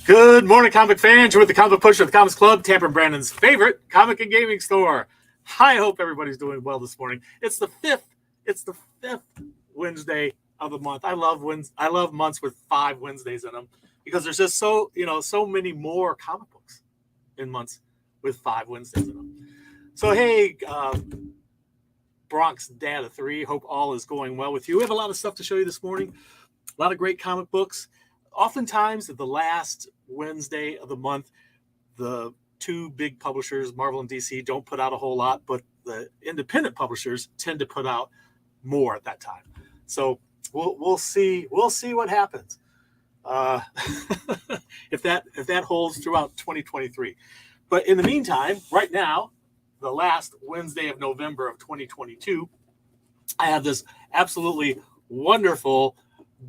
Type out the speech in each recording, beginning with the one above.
Good morning, comic fans. You're with the Comic Push of the Comics Club, Tampa and Brandon's favorite comic and gaming store. I hope everybody's doing well this morning. It's the fifth Wednesday of the month. I love months with 5 Wednesdays in them because there's just so many more comic books in months with 5 Wednesdays in them. So hey, Bronx Dad of 3. Hope all is going well with you. We have a lot of stuff to show you this morning. A lot of great comic books. Oftentimes, at the last Wednesday of the month, the two big publishers, Marvel and DC, don't put out a whole lot, but the independent publishers tend to put out more at that time. So we'll see what happens if that holds throughout 2023. But in the meantime, right now, the last Wednesday of November of 2022, I have this absolutely wonderful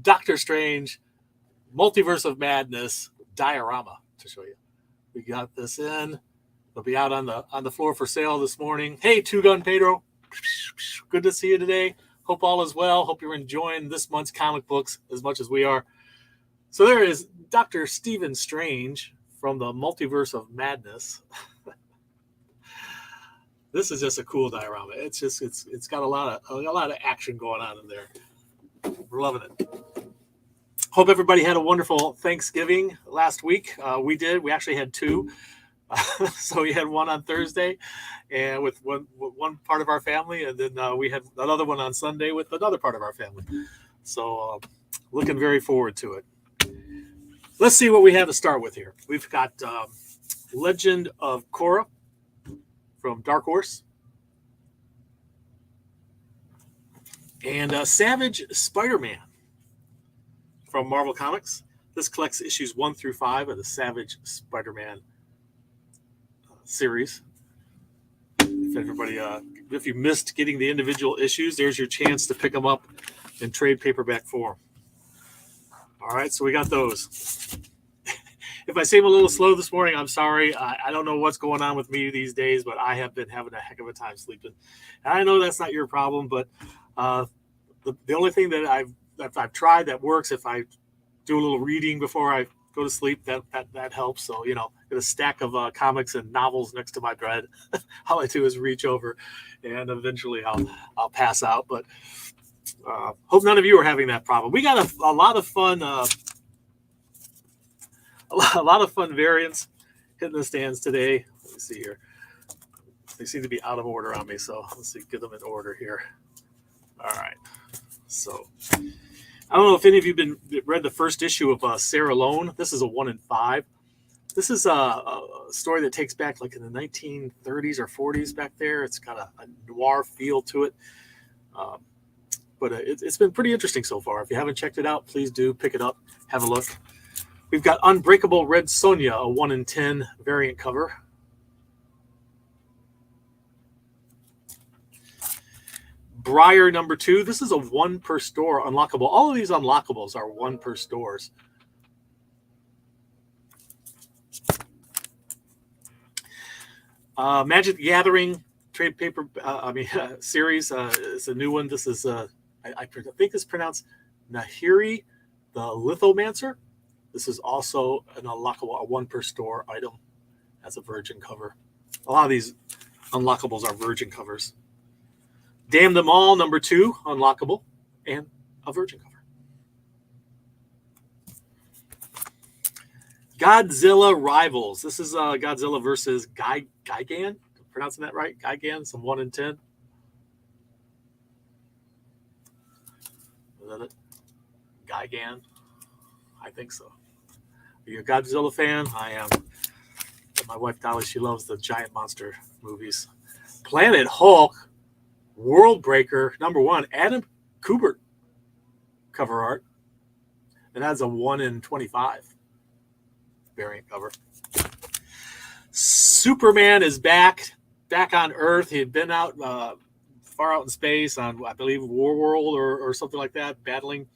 Doctor Strange Multiverse of Madness diorama to show you. We got this in. It'll be out on the floor for sale this morning. Hey, Two Gun Pedro. Good to see you today. Hope all is well. Hope you're enjoying this month's comic books as much as we are. So there is Dr. Stephen Strange from the Multiverse of Madness. This is just a cool diorama. It's got a lot of action going on in there. We're loving it. Hope everybody had a wonderful Thanksgiving last week. We did. We actually had 2. So we had one on Thursday, and with one part of our family, and then we had another one on Sunday with another part of our family. So looking very forward to it. Let's see what we have to start with here. We've got Legend of Korra from Dark Horse, and Savage Spider-Man from Marvel Comics. This collects issues 1 through 5 of the Savage Spider-Man series. If you missed getting the individual issues, there's your chance to pick them up in trade paperback form. All right, so we got those. If I seem a little slow this morning, I'm sorry. I don't know what's going on with me these days, but I have been having a heck of a time sleeping. And I know that's not your problem, but the only thing that I've tried that works, if I do a little reading before I go to sleep, that helps. So, get a stack of comics and novels next to my bed. All I do is reach over, and eventually I'll pass out. But hope none of you are having that problem. We got a lot of fun, a lot of fun variants hitting the stands today. Let me see here. They seem to be out of order on me, so let's see, get them in order here. All right. So, I don't know if any of you read the first issue of Sarah Lone. This is a 1 in 5. This is a story that takes back like in the 1930s or 40s back there. It's got a noir feel to it. But it's been pretty interesting so far. If you haven't checked it out, please do pick it up, have a look. We've got Unbreakable Red Sonja, a 1 in 10 variant cover. Briar number 2. This is a 1 per store unlockable. All of these unlockables are 1 per stores. Magic the Gathering trade paper, series. It's a new one. This is, I think it's pronounced Nahiri the Lithomancer. This is also an unlockable, a 1 per store item. That's a virgin cover. A lot of these unlockables are virgin covers. Damn Them All, number 2, unlockable, and a virgin cover. Godzilla Rivals. This is Godzilla versus Gigan. Pronouncing that right? Gigan, some 1 in 10. Is that it? Gigan? I think so. Are you a Godzilla fan? I am. My wife Dolly, she loves the giant monster movies. Planet Hulk. World Breaker, number 1, Adam Kubert cover art. And that's a 1 in 25 variant cover. Superman is back on Earth. He had been out far out in space on, I believe, War World or something like that, battling.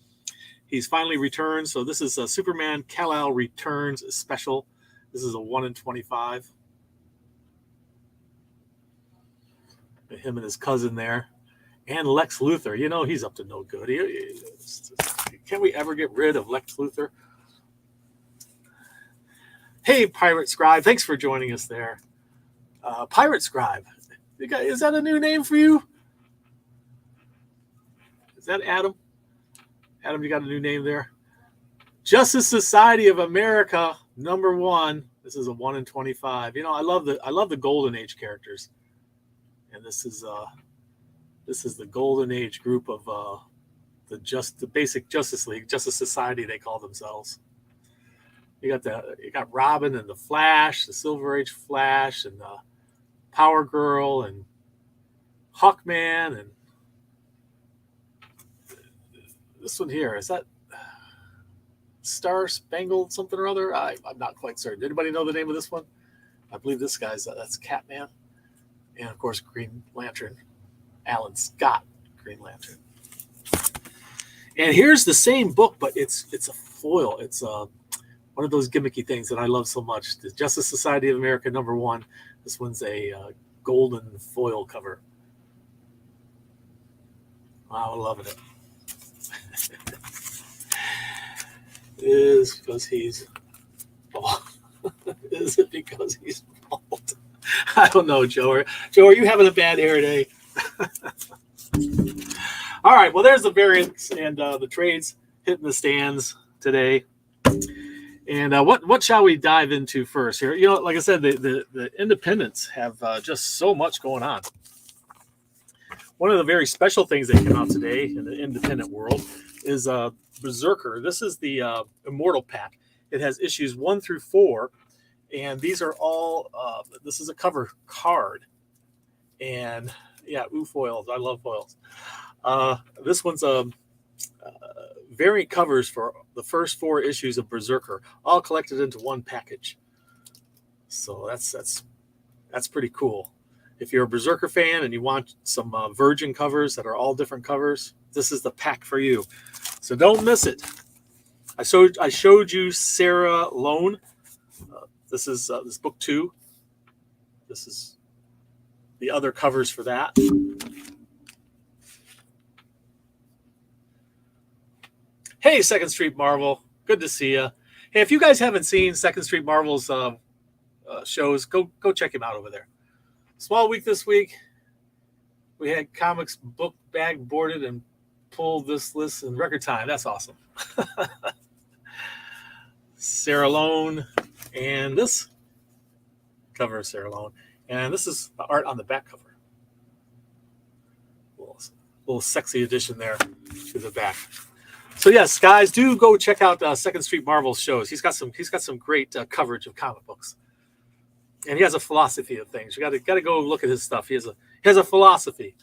He's finally returned. So this is a Superman Kal-El Returns special. This is a 1 in 25. Him and his cousin there, and Lex Luthor. He's up to no good. Can we ever get rid of Lex Luthor? Hey, Pirate Scribe, thanks for joining us there. Pirate Scribe, is that a new name for you? Is that Adam? Adam, you got a new name there. Justice Society of America, #1. This is a 1 in 25. You know, I love the Golden Age characters, and this is the Golden Age group of the basic Justice League, Justice Society they call themselves. You got Robin and the Flash, the Silver Age Flash, and Power Girl and Hawkman, and this one here, is that Star Spangled something or other? I'm not quite certain. Anybody know the name of this one? I believe this guy's that's Catman, and of course Green Lantern, Alan Scott, Green Lantern. And here's the same book, but it's a foil. It's one of those gimmicky things that I love so much. The Justice Society of America #1. This one's a golden foil cover. Wow, I'm loving it. Is because he's bald? Is it because he's bald? I don't know, Joe. Joe, are you having a bad hair day? All right, well, there's the variants and the trades hitting the stands today. And what shall we dive into first here? You know, like I said, the independents have just so much going on. One of the very special things that came out today in the independent world is Berserker. This is the Immortal Pack. It has issues 1 through 4, and these are all. This is a cover card, and yeah, foils. I love foils. This one's variant covers for the first 4 issues of Berserker, all collected into one package. So that's pretty cool. If you're a Berserker fan and you want some Virgin covers that are all different covers, this is the pack for you. So don't miss it. I showed you Sarah Lone. This is this book 2. This is the other covers for that. Hey, Second Street Marvel. Good to see you. Hey, if you guys haven't seen Second Street Marvel's shows, go check him out over there. Small week this week. We had comics book bag boarded and pulled this list in record time. That's awesome. Sarah Lone, and this cover of Sarah Lone, and this is the art on the back cover. Little sexy addition there to the back. So yes, guys, do go check out Second Street Marvel's shows. He's got some great coverage of comic books, and he has a philosophy of things. You got to go look at his stuff. He has a philosophy.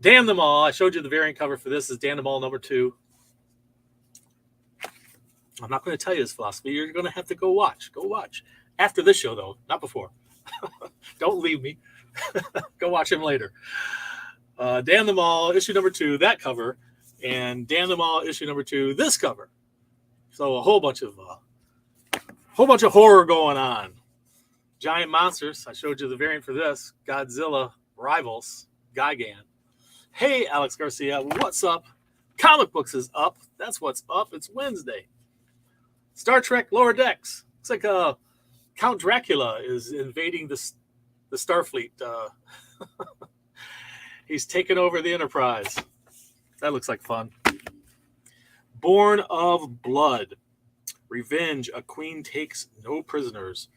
Damn Them All. I showed you the variant cover for this. Is Damn Them All #2. I'm not going to tell you his philosophy. You're going to have to go watch. Go watch after this show, though, not before. Don't leave me. Go watch him later. Damn Them All, issue #2, that cover, and Damn Them All, issue #2, this cover. So a whole bunch of horror going on. Giant monsters. I showed you the variant for this. Godzilla Rivals, Gigan. Hey, Alex Garcia, what's up? Comic Books is up. That's what's up. It's Wednesday. Star Trek Lower Decks. Looks like Count Dracula is invading the Starfleet. He's taken over the Enterprise. That looks like fun. Born of Blood. Revenge. A Queen Takes No Prisoners.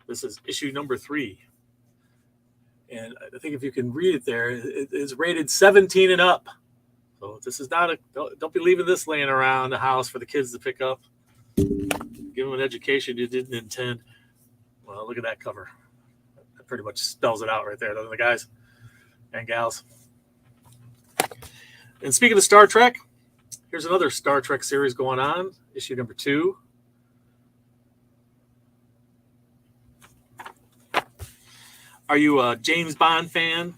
This is issue #3. And I think if you can read it there, it is rated 17 and up. So this is not don't be leaving this laying around the house for the kids to pick up. Give them an education you didn't intend. Well, look at that cover. That pretty much spells it out right there, doesn't it, guys and gals? And speaking of Star Trek, here's another Star Trek series going on, issue #2. Are you a James Bond fan?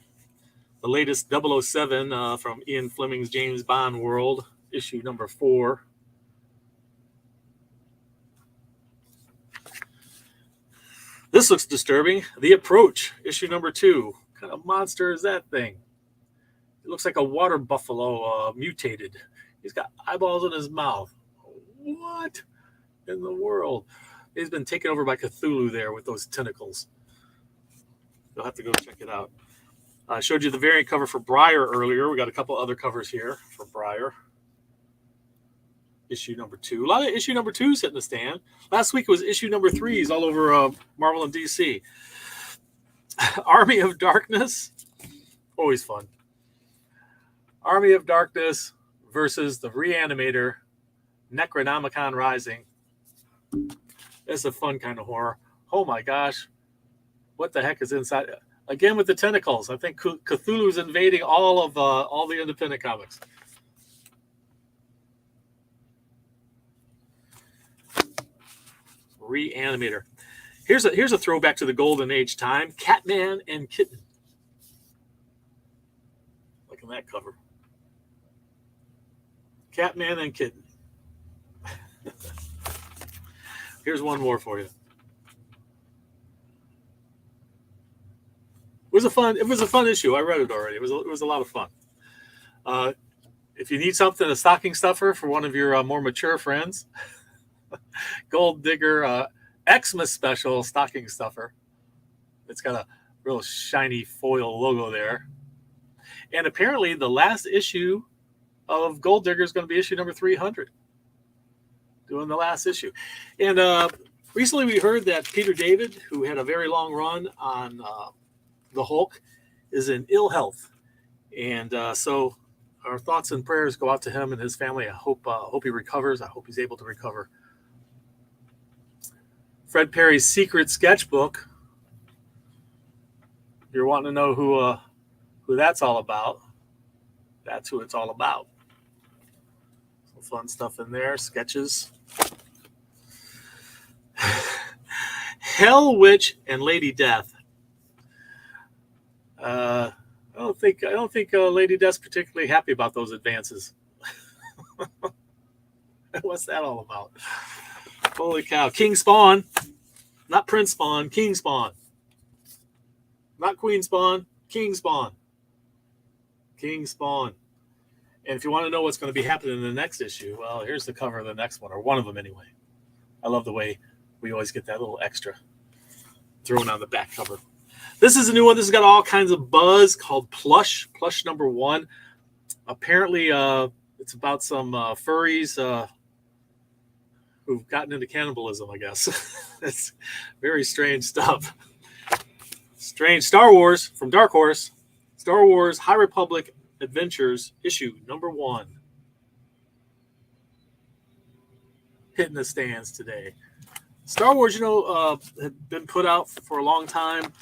The latest 007 from Ian Fleming's James Bond world, issue #4. This looks disturbing. The Approach, issue #2. What kind of monster is that thing? It looks like a water buffalo mutated. He's got eyeballs in his mouth. What in the world? He's been taken over by Cthulhu there with those tentacles. You'll have to go check it out. I showed you the variant cover for Briar earlier. We got a couple other covers here for Briar. Issue number 2. A lot of issue number 2s hitting the stand. Last week it was issue number 3s all over Marvel and DC. Army of Darkness. Always fun. Army of Darkness versus the Reanimator, Necronomicon Rising. It's a fun kind of horror. Oh my gosh. What the heck is inside? Again with the tentacles. I think Cthulhu's invading all the independent comics. Reanimator. Here's a throwback to the Golden Age time. Catman and Kitten. Look at that cover. Catman and Kitten. Here's one more for you. It was a fun issue. I read it already. It was a lot of fun. If you need something, a stocking stuffer for one of your more mature friends, Gold Digger Xmas special stocking stuffer. It's got a real shiny foil logo there. And apparently the last issue of Gold Digger is going to be issue number 300. Doing the last issue. And recently we heard that Peter David, who had a very long run on the Hulk, is in ill health. And so our thoughts and prayers go out to him and his family. I hope he recovers. I hope he's able to recover. Fred Perry's Secret Sketchbook. You're wanting to know who that's all about. That's who it's all about. Some fun stuff in there. Sketches. Hell Witch and Lady Death. I don't think Lady Death's particularly happy about those advances. What's that all about? Holy cow. King Spawn. Not Prince Spawn. King Spawn. Not Queen Spawn. King Spawn. King Spawn. And if you want to know what's going to be happening in the next issue, well, here's the cover of the next one, or one of them anyway. I love the way we always get that little extra thrown on the back cover. This is a new one. This has got all kinds of buzz, called Plush. Plush number 1. Apparently, it's about some furries who've gotten into cannibalism, I guess. It's very strange stuff. Strange. Star Wars from Dark Horse. Star Wars High Republic Adventures, issue number 1. Hitting the stands today. Star Wars, had been put out for a long time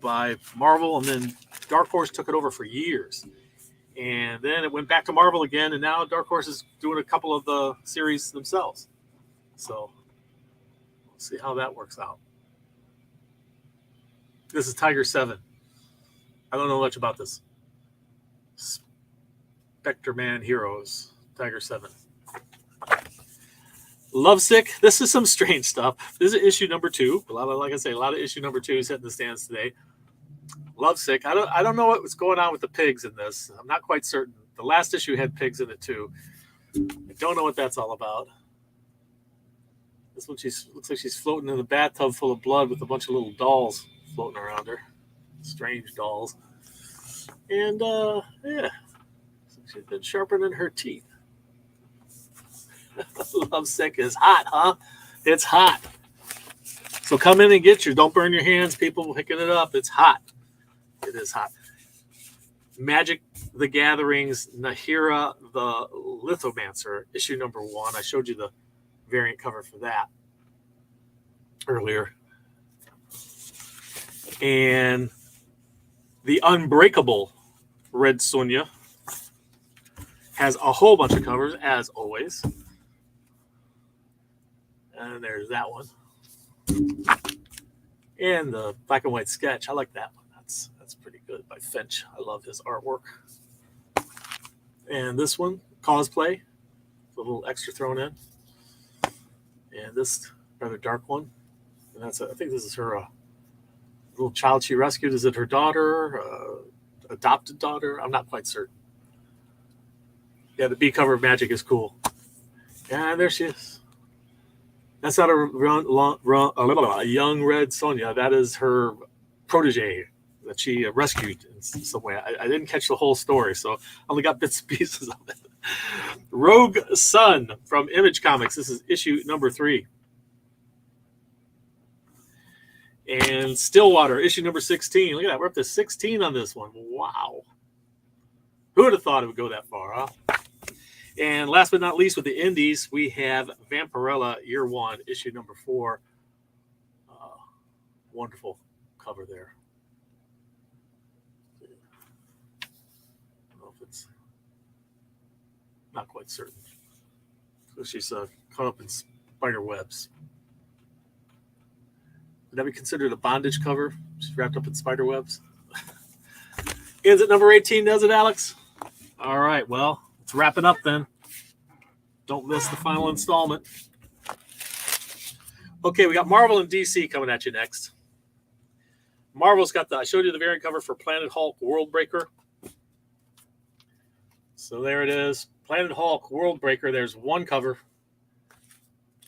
by Marvel, and then Dark Horse took it over for years. And then it went back to Marvel again, and now Dark Horse is doing a couple of the series themselves. So we'll see how that works out. This is Tiger 7. I don't know much about this. Spectre Man Heroes, Tiger 7. Lovesick. This is some strange stuff. This is issue number 2. Like I say, a lot of issue number 2 is hitting the stands today. Lovesick. I don't know what's going on with the pigs in this. I'm not quite certain. The last issue had pigs in it too. I don't know what that's all about. This one, looks like she's floating in a bathtub full of blood with a bunch of little dolls floating around her. Strange dolls. And yeah, she's been sharpening her teeth. Lovesick is hot, huh? It's hot. So come in and get yours. Don't burn your hands, people picking it up. It's hot. It is hot. Magic the Gathering's Nahira the Lithomancer, issue number 1. I showed you the variant cover for that earlier. And the Unbreakable Red Sonja has a whole bunch of covers, as always. And there's that one. And the black and white sketch. I like that one. That's pretty good by Finch. I love his artwork. And this one, Cosplay. A little extra thrown in. And this rather dark one. And I think this is her little child she rescued. Is it her daughter? Adopted daughter? I'm not quite certain. Yeah, the B cover of Magic is cool. And there she is. That's not a young Red Sonja. That is her protege that she rescued in some way. I didn't catch the whole story, so I only got bits and pieces of it. Rogue Sun from Image Comics. This is issue number 3. And Stillwater, issue number 16. Look at that. We're up to 16 on this one. Wow. Who would have thought it would go that far, huh? And last but not least, with the indies, we have Vampirella Year 1, issue number 4. Wonderful cover there. I don't know if it's not quite certain. So she's caught up in spider webs. Would that be considered a bondage cover? She's wrapped up in spider webs. Ends at number 18, does it, Alex? All right, well, let's wrap it up then. Don't miss the final installment. Okay, we got Marvel and DC coming at you next. Marvel's got I showed you the variant cover for Planet Hulk World Breaker. So there it is. Planet Hulk World Breaker. There's one cover.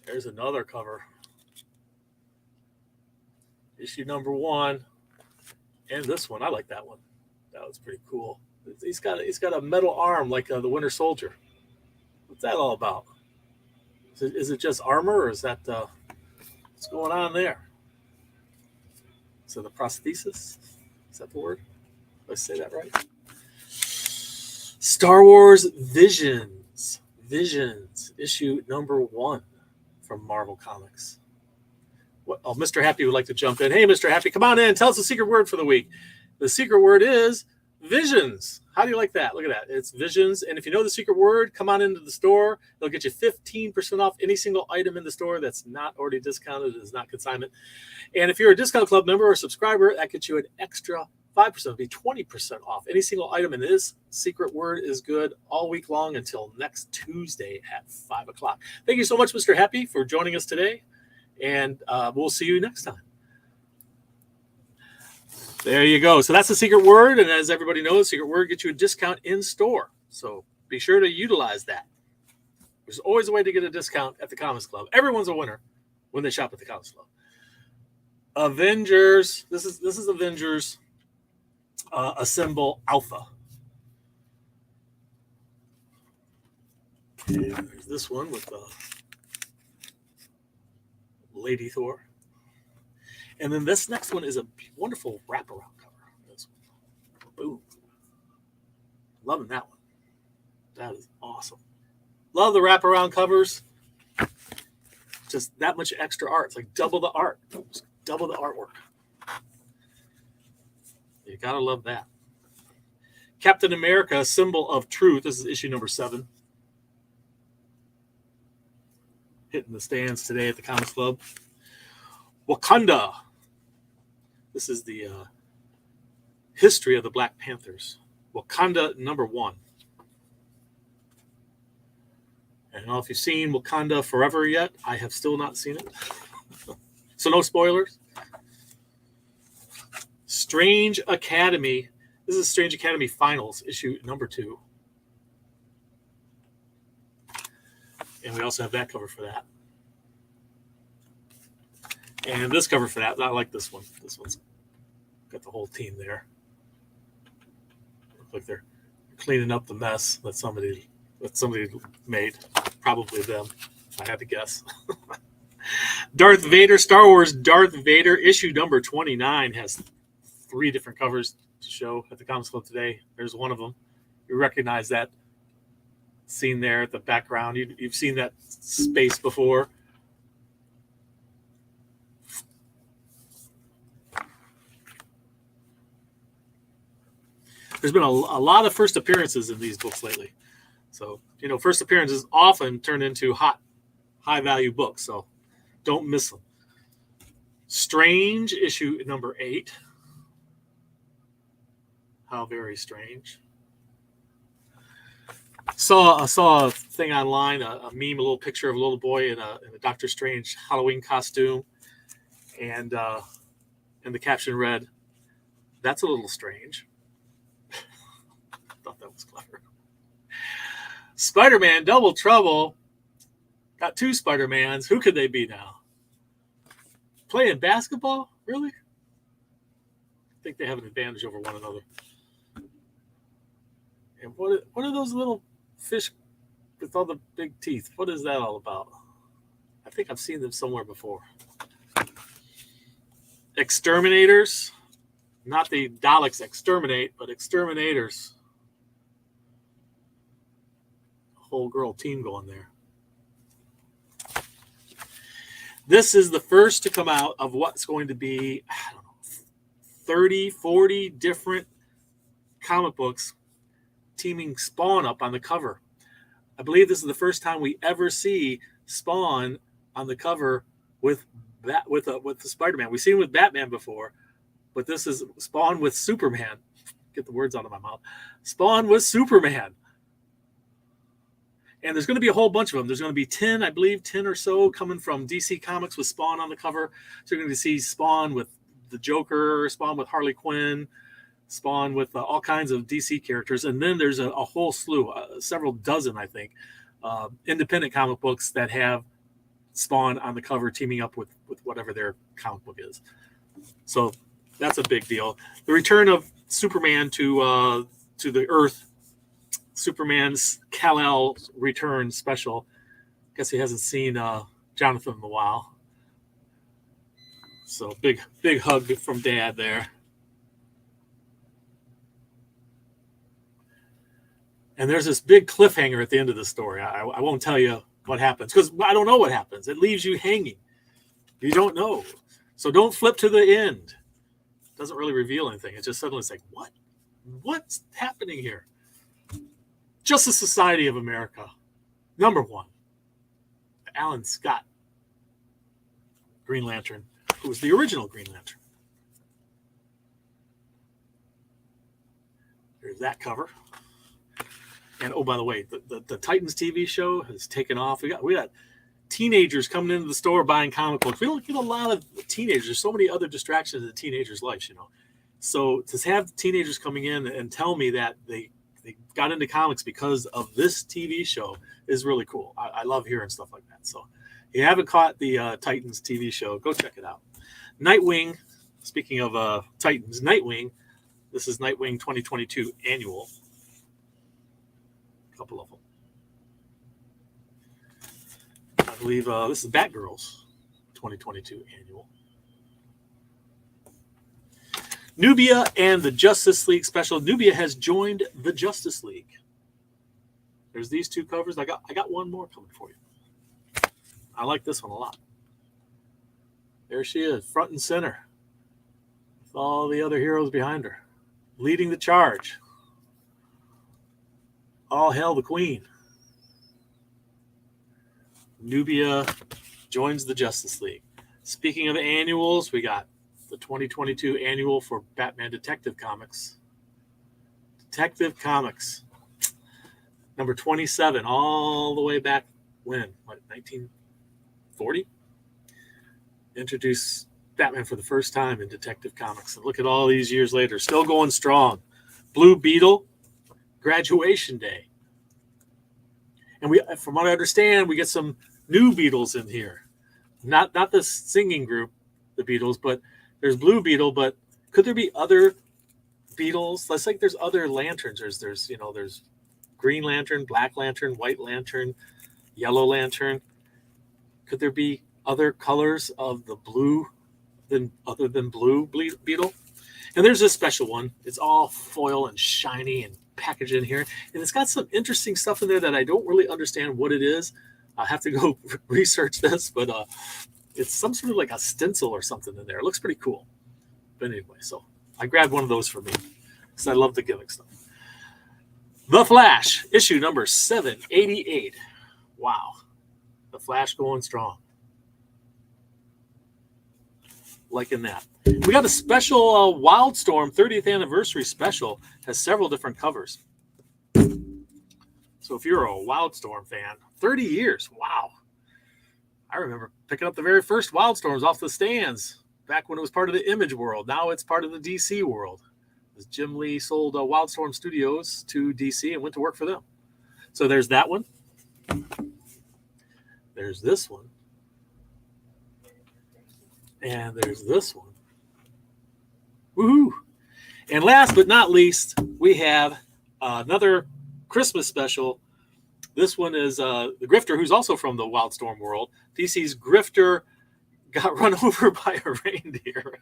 There's another cover. Issue number 1. And this one. I like that one. That was pretty cool. He's got a metal arm like the Winter Soldier. What's that all about? Is it just armor, or is that what's going on there? So the prosthesis? Is that the word? Did I say that right? Star Wars Visions. Visions, issue number 1 from Marvel Comics. Oh, Mr. Happy would like to jump in. Hey, Mr. Happy, come on in. Tell us the secret word for the week. The secret word is Visions. How do you like that? Look at that. It's Visions. And if you know the secret word, come on into the store. They'll get you 15% off any single item in the store that's not already discounted. It is not consignment. And if you're a Discount Club member or subscriber, that gets you an extra 5%. It'll be 20% off any single item. And this secret word is good all week long until next Tuesday at 5 o'clock. Thank you so much, Mr. Happy, for joining us today. And we'll see you next time. There you go. So that's the secret word. And as everybody knows, secret word gets you a discount in store. So be sure to utilize that. There's always a way to get a discount at the Comics Club. Everyone's a winner when they shop at the Comics Club. Avengers. This is Avengers Assemble Alpha. And there's this one with Lady Thor. And then this next one is a wonderful wraparound cover. This one. Boom. Loving that one. That is awesome. Love the wraparound covers. Just that much extra art. It's like double the art. Just double the artwork. You gotta love that. Captain America, Symbol of Truth. This is issue number 7. Hitting the stands today at the Comics Club. Wakanda. This is the history of the Black Panthers. Wakanda number 1. I don't know if you've seen Wakanda Forever yet. I have still not seen it. So no spoilers. Strange Academy. This is Strange Academy Finals, issue number 2. And we also have that cover for that. And this cover for that, I like this one. This one's got the whole team there. Look like they're cleaning up the mess that somebody made. Probably them, if I had to guess. Darth Vader, Star Wars Darth Vader, issue number 29 has 3 different covers to show at the Comics Club today. There's one of them. You recognize that scene there at the background. You've seen that space before. There's been a lot of first appearances in these books lately. So, first appearances often turn into high-value books. So don't miss them. Strange, issue number 8. How very strange. I saw a thing online, a meme, a little picture of a little boy in a Doctor Strange Halloween costume. And the caption read, "That's a little strange." Thought that was clever. Spider-Man Double Trouble. Got 2 Spider-Mans. Who could they be now? Playing basketball? Really? I think they have an advantage over one another. And what are those little fish with all the big teeth? What is that all about? I think I've seen them somewhere before. Exterminators. Not the Daleks exterminate, but exterminators. Whole girl team going there. This is the first to come out of what's going to be, I don't know, 30, 40 different comic books teaming Spawn up on the cover. I believe this is the first time we ever see Spawn on the cover with the Spider-Man. We've seen it with Batman before, but this is Spawn with Superman. Get the words out of my mouth. Spawn with Superman. And there's going to be a whole bunch of them. There's going to be 10, I believe, 10 or so coming from DC Comics with Spawn on the cover. So you're going to see Spawn with the Joker, Spawn with Harley Quinn, Spawn with all kinds of DC characters. And then there's a whole slew, several dozen, I think, independent comic books that have Spawn on the cover teaming up with whatever their comic book is. So that's a big deal. The return of Superman to the Earth, Superman's Kal-El return special. Guess he hasn't seen Jonathan in a while. So big hug from Dad there. And there's this big cliffhanger at the end of the story. I won't tell you what happens because I don't know what happens. It leaves you hanging. You don't know. So don't flip to the end. It doesn't really reveal anything. It's just suddenly it's like, what? What's happening here? Justice Society of America, #1. Alan Scott, Green Lantern, who was the original Green Lantern. There's that cover. And oh, by the way, the Titans TV show has taken off. We got teenagers coming into the store buying comic books. We don't get a lot of teenagers. There's so many other distractions in teenagers' lives, you know. So to have teenagers coming in and tell me that they got into comics because of this TV show is really cool. I love hearing stuff like that. So if you haven't caught the Titans TV show, go check it out. Nightwing, speaking of Titans, Nightwing, this is Nightwing 2022 annual. A couple of them. I believe this is Batgirls 2022 annual. Nubia and the Justice League special. Nubia has joined the Justice League. There's these 2 covers. I got one more coming for you. I like this one a lot. There she is, front and center, with all the other heroes behind her, leading the charge. All hail the Queen. Nubia joins the Justice League. Speaking of annuals, we got the 2022 annual for Batman Detective Comics. Detective Comics. Number 27, all the way back when? What, 1940? Introduced Batman for the first time in Detective Comics. And look at all these years later, still going strong. Blue Beetle, Graduation Day. And we, from what I understand, we get some new Beatles in here. Not the singing group, the Beatles, but there's Blue Beetle, but could there be other Beetles? Let's think there's other lanterns. There's Green Lantern, Black Lantern, White Lantern, Yellow Lantern. Could there be other colors of the blue other than Blue Beetle? And there's this special one. It's all foil and shiny and packaged in here. And it's got some interesting stuff in there that I don't really understand what it is. I have to go research this, but it's some sort of like a stencil or something in there. It looks pretty cool. But anyway, so I grabbed one of those for me because I love the gimmick stuff. The Flash, issue number 788. Wow. The Flash going strong. Liking that. We got a special Wildstorm 30th anniversary special. Has several different covers. So if you're a Wildstorm fan, 30 years. Wow. I remember picking up the very first Wildstorms off the stands back when it was part of the Image world. Now it's part of the DC world. As Jim Lee sold Wildstorm Studios to DC and went to work for them. So there's that one. Then There's this one. And there's this one. Woohoo! And last but not least, we have another Christmas special. This one is the Grifter, who's also from the Wildstorm world. DC's Grifter got run over by a reindeer.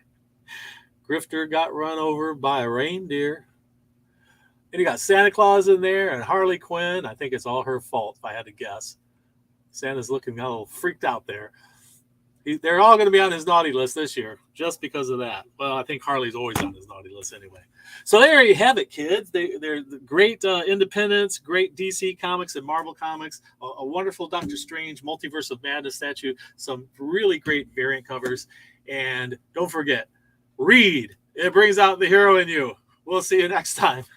Grifter got run over by a reindeer. And you got Santa Claus in there and Harley Quinn. I think it's all her fault, if I had to guess. Santa's looking a little freaked out there. They're all going to be on his naughty list this year just because of that. Well, I think Harley's always on his naughty list anyway. So there you have it, kids. They're great independents, great DC comics and Marvel comics, a wonderful Doctor Strange Multiverse of Madness statue, some really great variant covers. And don't forget, read. It brings out the hero in you. We'll see you next time.